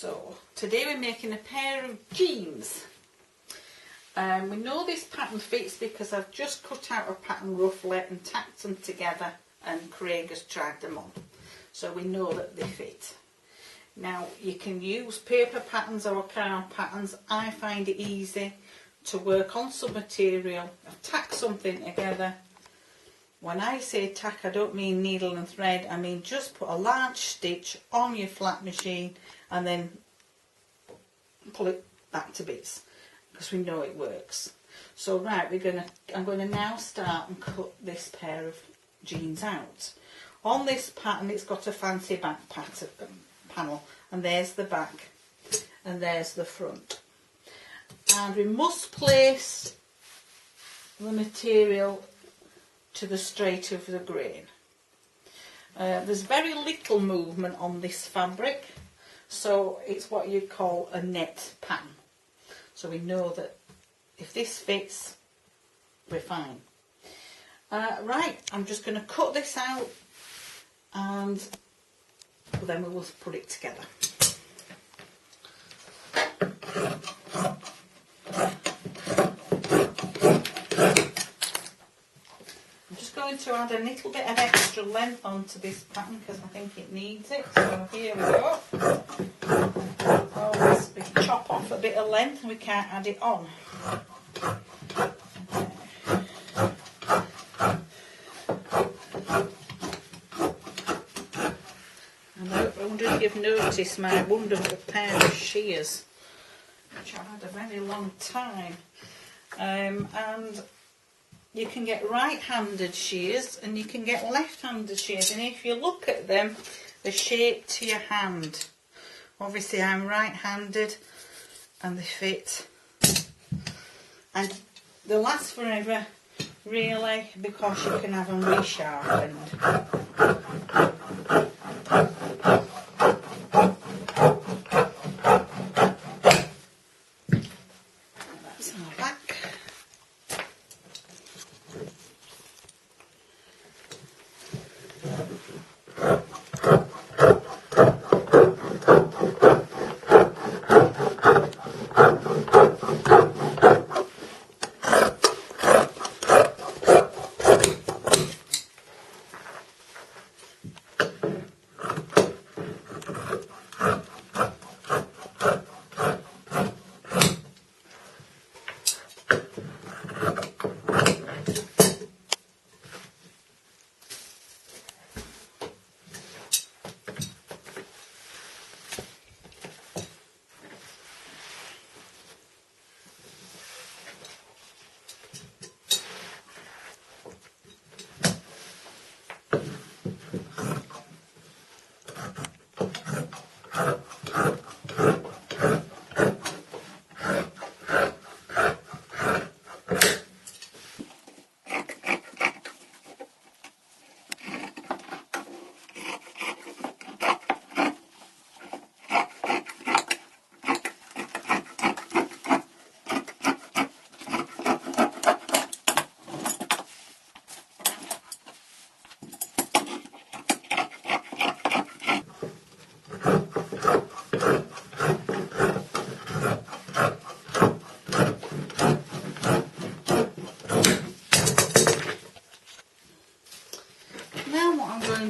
So today we're making a pair of jeans. We know this pattern fits because I've just cut out a pattern roughly and tacked them together, and Craig has tried them on. So we know that they fit. Now you can use paper patterns or card patterns. I find it easy to work on some material. I've tacked something together. When I say tack, I don't mean needle and thread. I mean just put a large stitch on your flat machine and then pull it back to bits, because we know it works. So right, I'm going to now start and cut this pair of jeans out. On this pattern, it's got a fancy back panel, and there's the back and there's the front. And we must place the material to the straight of the grain. There's very little movement on this fabric, so it's what you'd call a net pattern. So we know that if this fits, we're fine. Right, I'm just going to cut this out and then we will put it together. I'm just going to add a little bit of extra length onto this pattern because I think it needs it. So here we go. Always we chop off a bit of length and we can't add it on. I wonder if you've noticed my wonderful pair of shears, which I've had a very long time. And you can get right-handed shears and you can get left-handed shears, and if you look at them, they're shaped to your hand. Obviously I'm right-handed and they fit, and they last forever really, because you can have them resharpened. That's our back.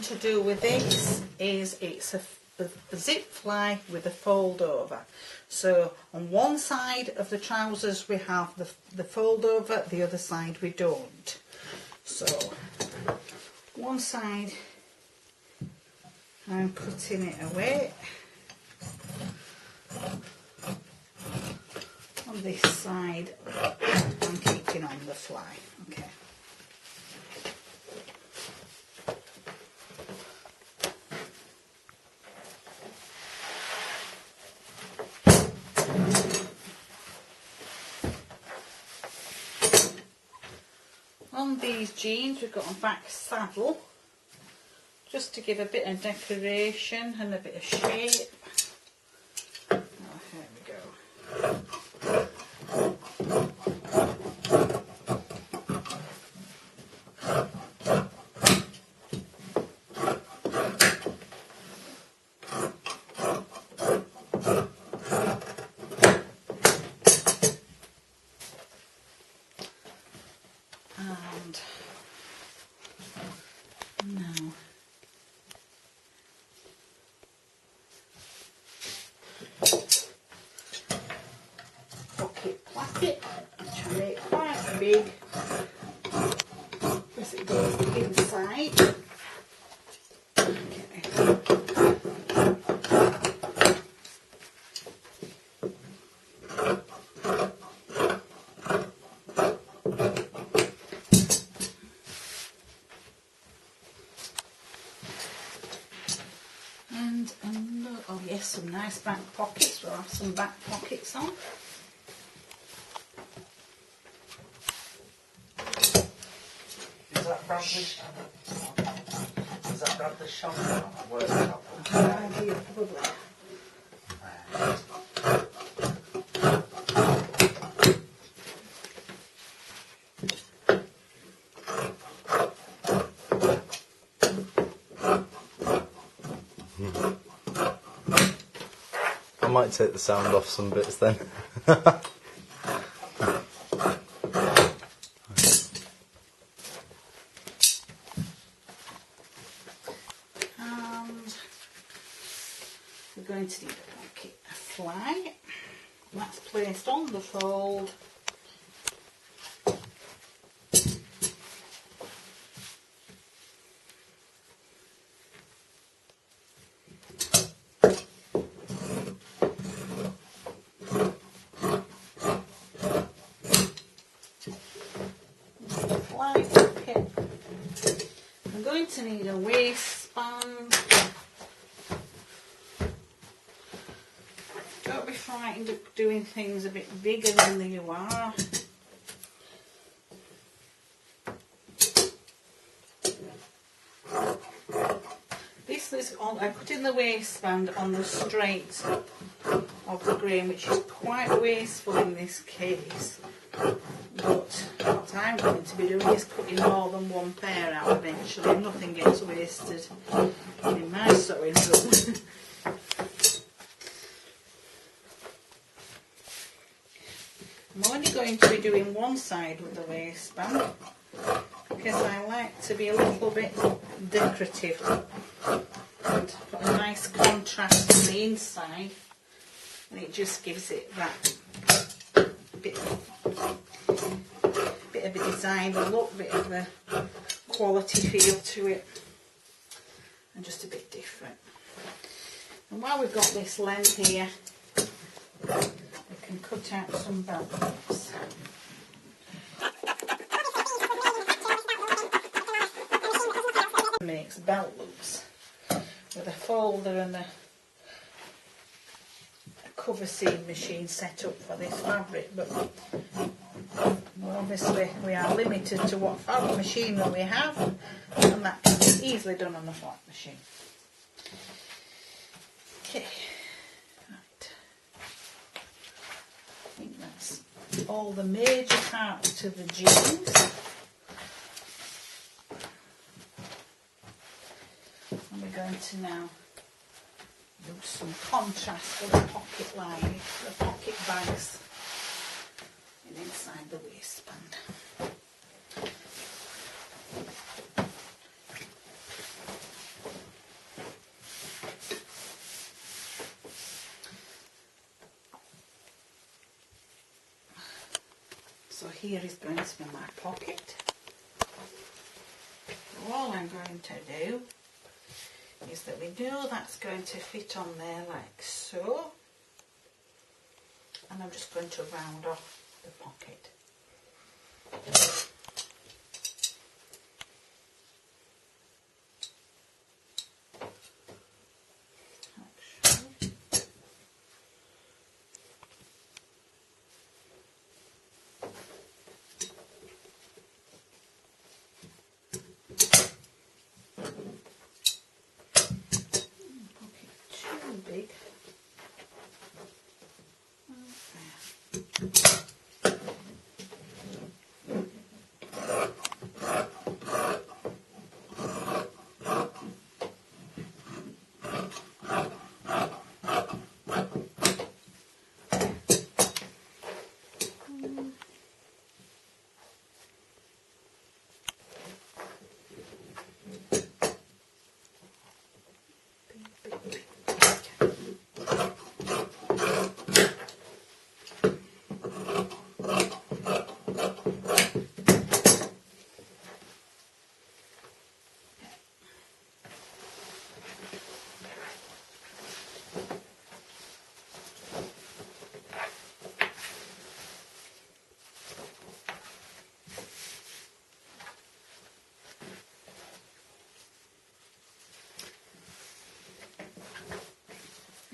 To do with this is it's a zip fly with a fold over. So on one side of the trousers we have the fold over, the other side we don't. So one side I'm putting it away, on this side I'm keeping on the fly. Okay. On these jeans we've got a back saddle just to give a bit of decoration and a bit of shape. Oh, here we go. big as it goes inside. Oh yes, some nice back pockets. We'll have some back pockets on. Is that Bradley's? Is that Bradley's shop? Where's the shop? Idea, probably. I might take the sound off some bits then. And we're going to need a pocket fly. That's placed on the fold. Fly pocket. I'm going to need a waistband. Don't be frightened of doing things a bit bigger than you are. This is on, I put in the waistband on the straight of the grain, which is quite wasteful in this case. But what I'm going to be doing is cutting more than one pair out eventually. Nothing gets wasted in my sewing room. I'm only going to be doing one side with the waistband because I like to be a little bit decorative and put a nice contrast on the inside, and it just gives it that bit of a designer look, bit of a quality feel to it, and just a bit different. And while we've got this length here, we can cut out some belt loops. Makes belt loops with a folder and a cover seam machine set up for this fabric, but well, obviously we are limited to what fabric machinery we have, and that can be easily done on a flat machine. Okay, right. I think that's all the major parts to the jeans. And we're going to now do some contrast for the pocket lining, the pocket bags, and inside the waistband. So here is going to be my pocket. So all I'm going to do is that we know that's going to fit on there like so, and I'm just going to round off the pocket. Big.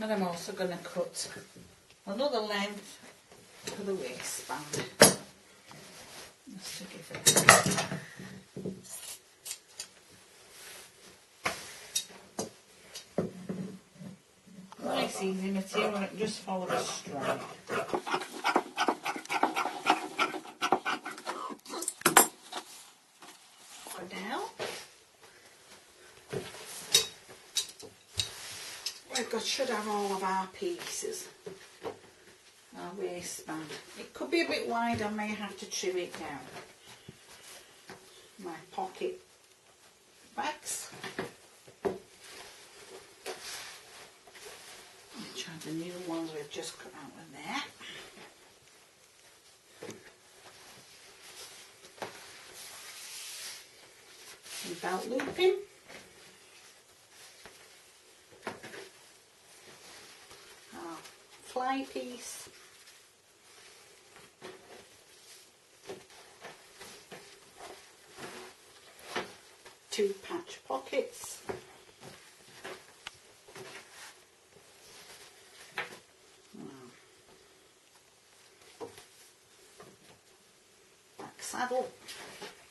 And I'm also going to cut another length for the waistband. Just to give it a nice easy material, I can just follow the stripe. For now, should have all of our pieces. Our waistband. It could be a bit wide, I may have to trim it down. My pocket bags. Which are the new ones we've just cut out of there. And belt looping. Our fly piece. Two patch pockets. Back saddle.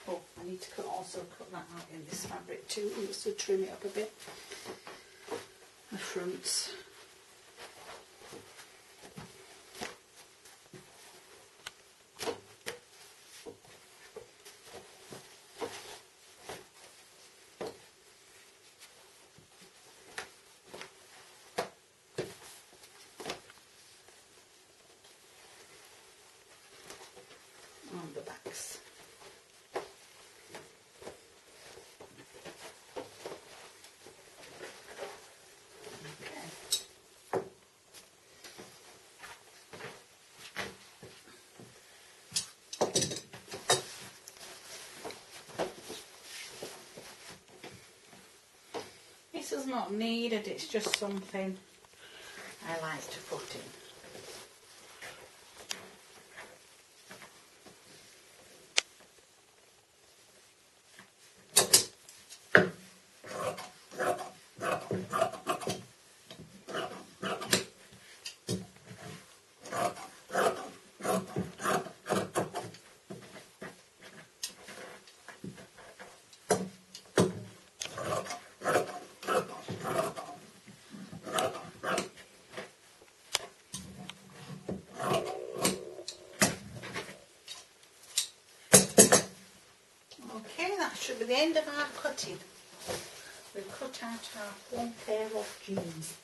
Oh, I need to also cut that out in this fabric too, just to trim it up a bit. The fronts. On the backs. Okay. This is not needed, it's just something I like to put in. Okay, that should be the end of our cutting. We've cut out our one pair of jeans.